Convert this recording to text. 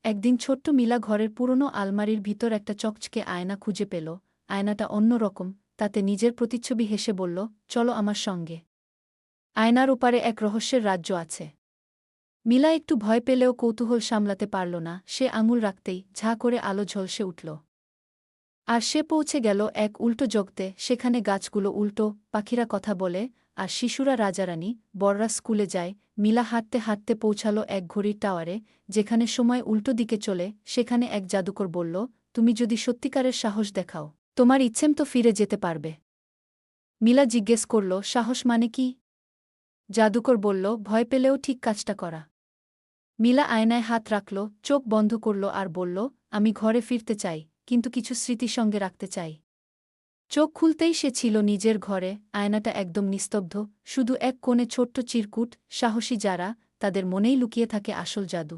একদিন ছোট্ট মিলা ঘরের পুরনো আলমারির ভিতর একটা চকচকে আয়না খুঁজে পেল। আয়নাটা অন্য রকম, তাতে নিজের প্রতিচ্ছবি হেসে বলল, চলো আমার সঙ্গে। আয়নার ওপারে এক রহস্যের রাজ্য আছে। মিলা একটু ভয় পেলেও কৌতূহল সামলাতে পারল না, সে আঙুল রাখতেই ঝাঁ করে আলো ঝলসে উঠল। আর সে পৌঁছে গেল এক উল্টো জগতে, সেখানে গাছগুলো উল্টো, পাখিরা কথা বলে, আর শিশুরা রাজারানী, বড়রা স্কুলে যায়। মিলা হাঁটতে হাঁটতে পৌঁছালো এক ঘড়ির টাওয়ারে, যেখানে সময় উল্টো দিকে চলে। সেখানে এক জাদুকর বলল, তুমি যদি সত্যিকারের সাহস দেখাও, তোমার ইচ্ছেম তো ফিরে যেতে পারবে। মিলা জিজ্ঞেস করল, সাহস মানে কি? জাদুকর বলল, ভয় পেলেও ঠিক কাজটা করা। মিলা আয়নায় হাত রাখল, চোখ বন্ধ করল আর বলল, আমি ঘরে ফিরতে চাই, কিন্তু কিছু স্মৃতি সঙ্গে রাখতে চাই। চোখ খুলতেই সে ছিল নিজের ঘরে। আয়নাটা একদম নিস্তব্ধ, শুধু এক কোণে ছোট্ট চিরকুট, সাহসী যারা, তাদের মনেই লুকিয়ে থাকে আসল জাদু।